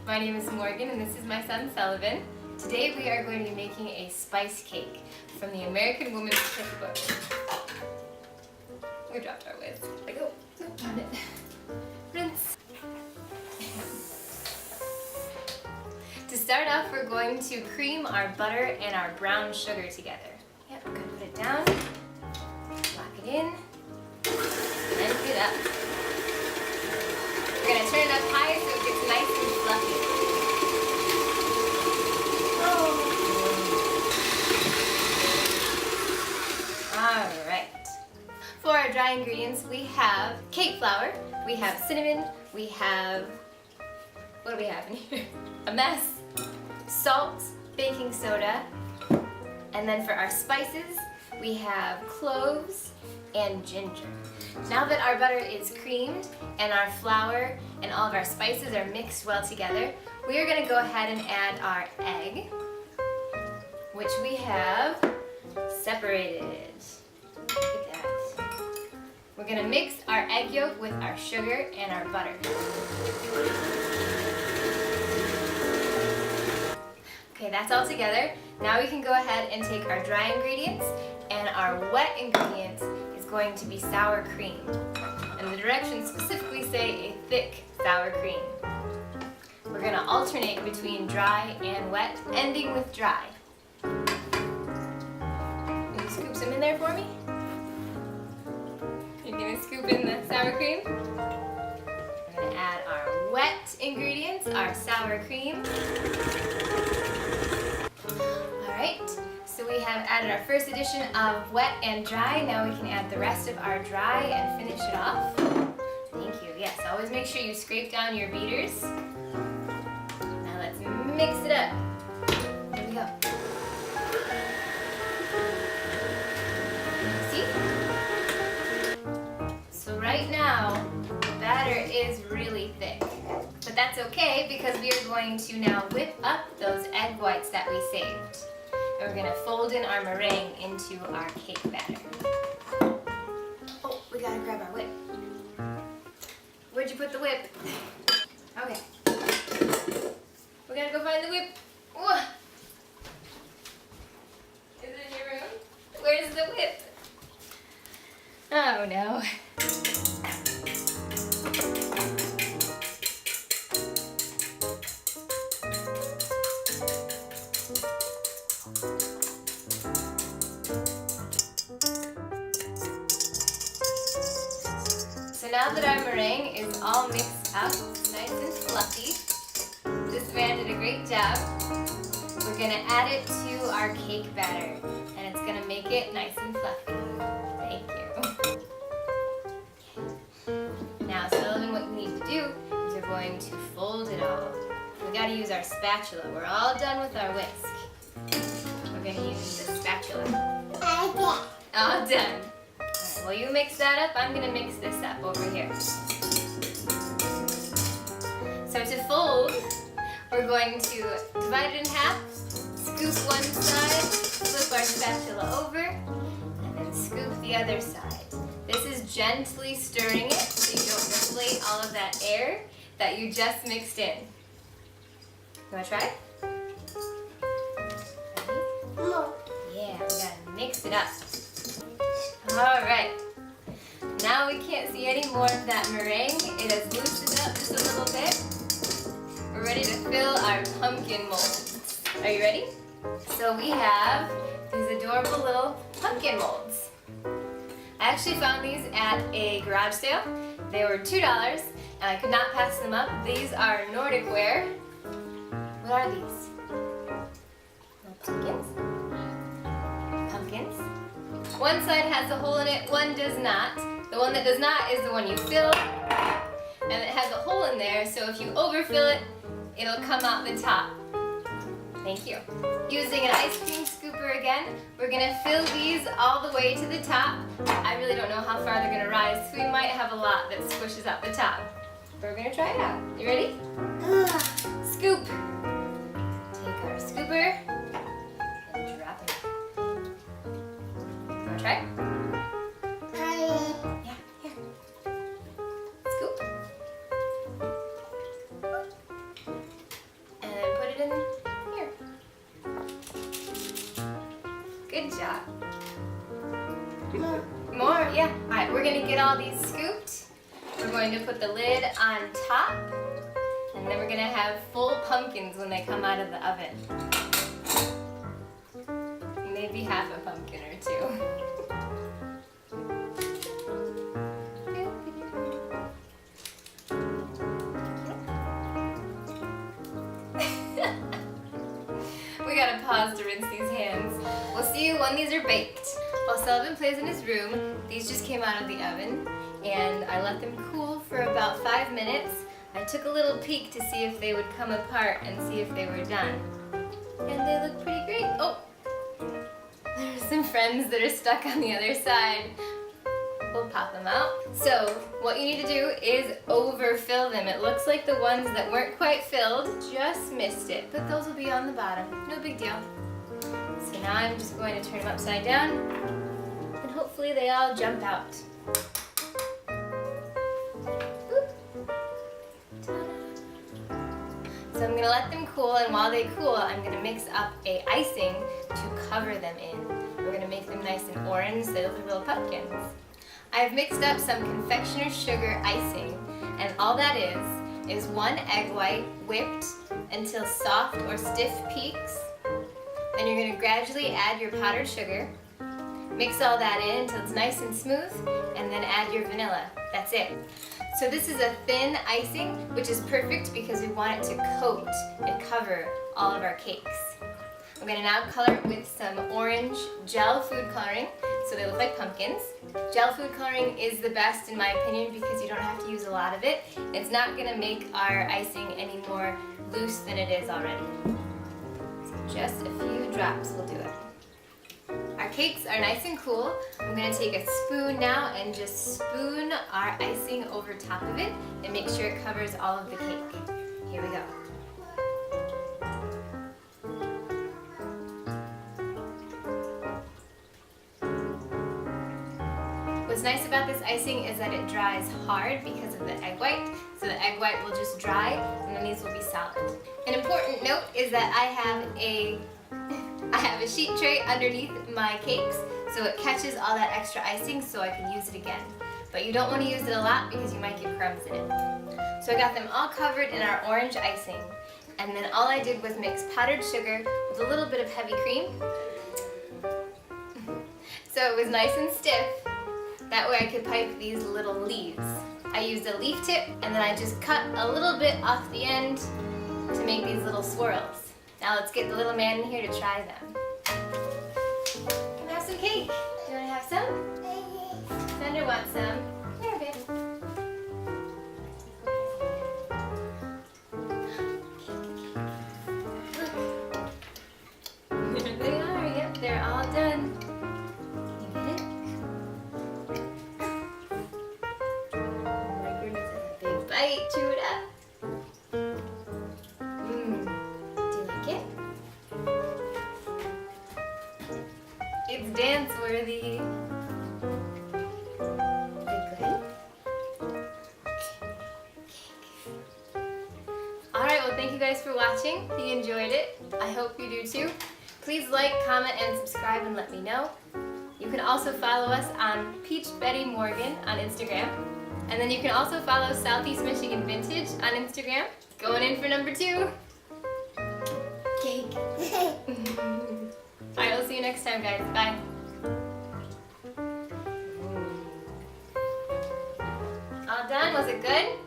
My name is Morgan and this is my son Sullivan. Today we are going to be making a spice cake from the American Woman's Cookbook. We dropped our whisk. Go. On it. Rinse. To start off, we're going to cream our butter and our brown sugar together. Yep, we're going to put it down, lock it in, and it up. We're going to turn it up high so it gets nice and fluffy. Alright. For our dry ingredients, we have cake flour, we have cinnamon, we have, what do we have in here? A mess, salt, baking soda, and then for our spices, we have cloves and ginger. Now that our butter is creamed and our flour and all of our spices are mixed well together, we are going to go ahead and add our egg, which we have separated. Look at that. We're going to mix our egg yolk with our sugar and our butter. Okay, that's all together. Now we can go ahead and take our dry ingredients, and our wet ingredients is going to be sour cream. And the directions specifically say a thick sour cream. We're going to alternate between dry and wet, ending with dry. Can you scoop some in there for me? You're going to scoop in the sour cream? We're going to add our wet ingredients, our sour cream. Alright, so we have added our first addition of wet and dry. Now we can add the rest of our dry and finish it off. Thank you. Yes, always make sure you scrape down your beaters. Now let's mix it up. Here we go. See? So right now, the batter is really thick. But that's okay because we are going to now whip up those egg whites that we saved. And we're going to fold in our meringue into our cake batter. Oh, we got to grab our whip. Where'd you put the whip? Okay. We got to go find the whip. Whoa. Is it in your room? Where's the whip? Oh no. So now that our meringue is all mixed up, nice and fluffy, this man did a great job. We're going to add it to our cake batter, and it's going to make it nice and fluffy. Thank you. Now, Sullivan, what we need to do is we're going to fold it all. We got to use our spatula. We're all done with our whisk. We're going to use the spatula. All done. Well, you mix that up, I'm going to mix this up over here. So to fold, we're going to divide it in half, scoop one side, flip our spatula over, and then scoop the other side. This is gently stirring it so you don't deflate all of that air that you just mixed in. You want to try? Ready? Yeah, we got to mix it up. Alright, now we can't see any more of that meringue. It has loosened up just a little bit. We're ready to fill our pumpkin molds. Are you ready? So we have these adorable little pumpkin molds. I actually found these at a garage sale. They were $2 and I could not pass them up. These are Nordic ware. What are these? Little pumpkins? Pumpkins. One side has a hole in it, one does not. The one that does not is the one you fill, and it has a hole in there, so if you overfill it, it'll come out the top. Thank you. Using an ice cream scooper again, we're going to fill these all the way to the top. I really don't know how far they're going to rise, so we might have a lot that squishes out the top. But we're going to try it out. You ready? Scoop. Take our scooper and drop it. Want to try? Yeah, here. Scoop. job. More? Yeah. Alright, we're going to get all these scooped. We're going to put the lid on top. And then we're going to have full pumpkins when they come out of the oven. Maybe half a pumpkin or two. We gotta pause to rinse these hands. We'll see you when these are baked. While Sullivan plays in his room, these just came out of the oven and I let them cool for about 5 minutes. I took a little peek to see if they would come apart and see if they were done. And they look pretty great. Oh, there's some friends that are stuck on the other side. We'll pop them out. So what you need to do is overfill them. It looks like the ones that weren't quite filled just missed it, but those will be on the bottom. No big deal. So now I'm just going to turn them upside down and hopefully they all jump out. So I'm gonna let them cool, and while they cool, I'm gonna mix up a icing to cover them in. We're gonna make them nice and orange so they look like little pumpkins. I've mixed up some confectioner's sugar icing, and all that is 1 egg white whipped until soft or stiff peaks. Then you're gonna gradually add your powdered sugar, mix all that in until it's nice and smooth, and then add your vanilla. That's it. So this is a thin icing, which is perfect because we want it to coat and cover all of our cakes. I'm going to now color it with some orange gel food coloring so they look like pumpkins. Gel food coloring is the best in my opinion because you don't have to use a lot of it. It's not going to make our icing any more loose than it is already. So just a few drops will do it. Our cakes are nice and cool. I'm going to take a spoon now and just spoon our icing over top of it and make sure it covers all of the cake. Here we go. What's nice about this icing is that it dries hard because of the egg white, so the egg white will just dry and then these will be solid. An important note is that I have a sheet tray underneath my cakes so it catches all that extra icing so I can use it again. But you don't want to use it a lot because you might get crumbs in it. So I got them all covered in our orange icing, and then all I did was mix powdered sugar with a little bit of heavy cream. So it was nice and stiff. That way I could pipe these little leaves. I used a leaf tip and then I just cut a little bit off the end to make these little swirls. Now let's get the little man in here to try them. Can I have some cake? Do you want to have some? Thunder wants some. Here, babe. There they are. Yep, they're all done. Can you get it? Oh my goodness, that's a big bite. Chew it up. It's dance worthy. Good. Alright, well thank you guys for watching. If you enjoyed it, I hope you do too. Please like, comment, and subscribe and let me know. You can also follow us on Peach Betty Morgan on Instagram. And then you can also follow Southeast Michigan Vintage on Instagram. Going in for number 2. Cake. Alright, we'll see you next time, guys. Bye. All done? Was it good?